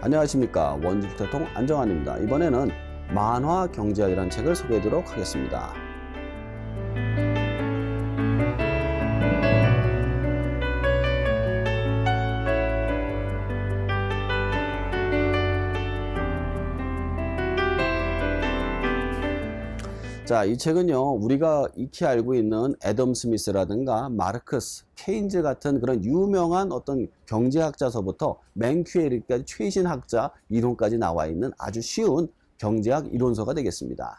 안녕하십니까. 원주택통 안정환입니다. 이번에는 만화 경제학이라는 책을 소개해드리도록 하겠습니다. 자, 이 책은요, 우리가 익히 알고 있는 애덤 스미스라든가 마르크스, 케인즈 같은 그런 유명한 어떤 경제학자서부터 맨큐에리까지 최신 학자 이론까지 나와 있는 아주 쉬운 경제학 이론서가 되겠습니다.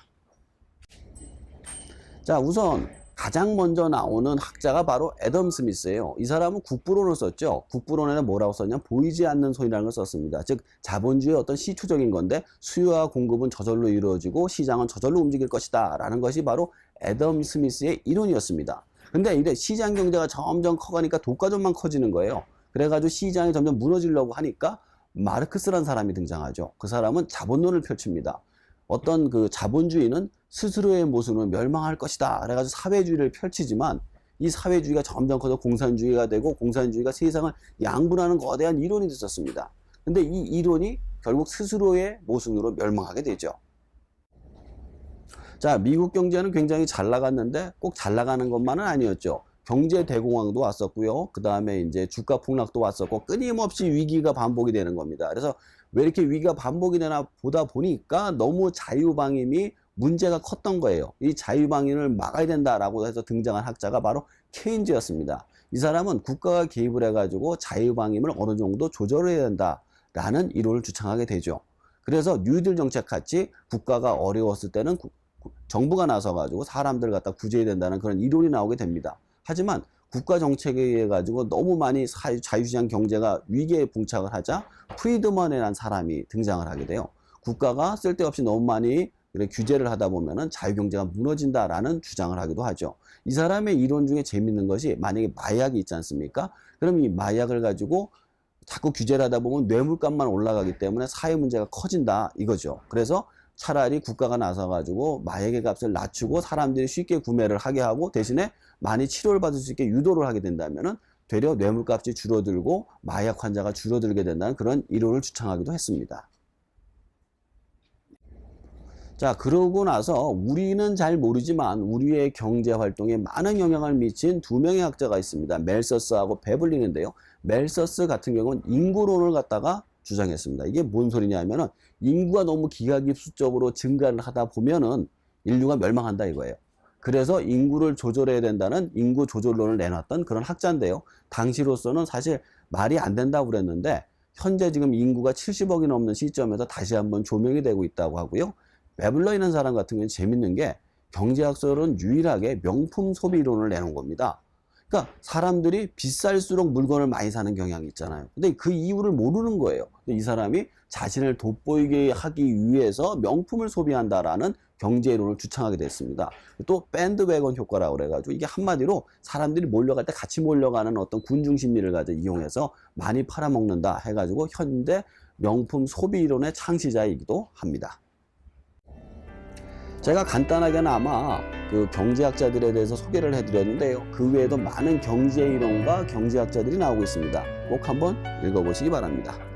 자, 우선 가장 먼저 나오는 학자가 바로 애덤 스미스예요. 이 사람은 국부론을 썼죠. 국부론에는 뭐라고 썼냐면 보이지 않는 손이라는 걸 썼습니다. 즉 자본주의의 어떤 시초적인 건데 수요와 공급은 저절로 이루어지고 시장은 저절로 움직일 것이다 라는 것이 바로 애덤 스미스의 이론이었습니다. 근데 이제 시장 경제가 점점 커가니까 독과점만 커지는 거예요. 그래가지고 시장이 점점 무너지려고 하니까 마르크스라는 사람이 등장하죠. 그 사람은 자본론을 펼칩니다. 어떤 그 자본주의는 스스로의 모습은 멸망할 것이다. 그래가지고 사회주의를 펼치지만 이 사회주의가 점점 커서 공산주의가 되고 공산주의가 세상을 양분하는 거대한 이론이 됐었습니다. 근데 이 이론이 결국 스스로의 모순으로 멸망하게 되죠. 자, 미국 경제는 굉장히 잘 나갔는데 꼭 잘 나가는 것만은 아니었죠. 경제 대공황도 왔었고요. 그 다음에 이제 주가 폭락도 왔었고 끊임없이 위기가 반복이 되는 겁니다. 그래서 왜 이렇게 위기가 반복이 되나 보다 보니까 너무 자유방임이 문제가 컸던 거예요. 이 자유방임을 막아야 된다라고 해서 등장한 학자가 바로 케인즈였습니다. 이 사람은 국가가 개입을 해가지고 자유방임을 어느 정도 조절해야 된다라는 이론을 주창하게 되죠. 그래서 뉴딜 정책 같이 국가가 어려웠을 때는 정부가 나서가지고 사람들을 갖다 구제해야 된다는 그런 이론이 나오게 됩니다. 하지만 국가 정책에 의해 가지고 너무 많이 자유시장 경제가 위기에 봉착을 하자 프리드먼이라는 사람이 등장을 하게 돼요. 국가가 쓸데없이 너무 많이 규제를 하다 보면은 자유경제가 무너진다라는 주장을 하기도 하죠. 이 사람의 이론 중에 재밌는 것이 만약에 마약이 있지 않습니까? 그럼 이 마약을 가지고 자꾸 규제를 하다 보면 뇌물값만 올라가기 때문에 사회 문제가 커진다 이거죠. 그래서 차라리 국가가 나서가지고 마약의 값을 낮추고 사람들이 쉽게 구매를 하게 하고 대신에 많이 치료를 받을 수 있게 유도를 하게 된다면은 되려 뇌물값이 줄어들고 마약 환자가 줄어들게 된다는 그런 이론을 주창하기도 했습니다. 자, 그러고 나서 우리는 잘 모르지만 우리의 경제 활동에 많은 영향을 미친 두 명의 학자가 있습니다. 멜서스하고 베블린인데요. 멜서스 같은 경우는 인구론을 갖다가 주장했습니다. 이게 뭔 소리냐면은 인구가 너무 기하급수적으로 증가를 하다 보면은 인류가 멸망한다 이거예요. 그래서 인구를 조절해야 된다는 인구 조절론을 내놨던 그런 학자인데요. 당시로서는 사실 말이 안 된다고 그랬는데 현재 지금 인구가 70억이 넘는 시점에서 다시 한번 조명이 되고 있다고 하고요. 베블러이라는 사람 같은 경우는 재밌는 게 경제학설은 유일하게 명품 소비론을 내놓은 겁니다. 그러니까 사람들이 비쌀수록 물건을 많이 사는 경향이 있잖아요. 근데 그 이유를 모르는 거예요. 근데 이 사람이 자신을 돋보이게 하기 위해서 명품을 소비한다라는 경제론을 주창하게 됐습니다. 또 밴드웨건 효과라고 그래가지고 이게 한마디로 사람들이 몰려갈 때 같이 몰려가는 어떤 군중 심리를 가지고 이용해서 많이 팔아먹는다 해가지고 현대 명품 소비론의 창시자이기도 합니다. 제가 간단하게나마 그 경제학자들에 대해서 소개를 해드렸는데요. 그 외에도 많은 경제 이론과 경제학자들이 나오고 있습니다. 꼭 한번 읽어보시기 바랍니다.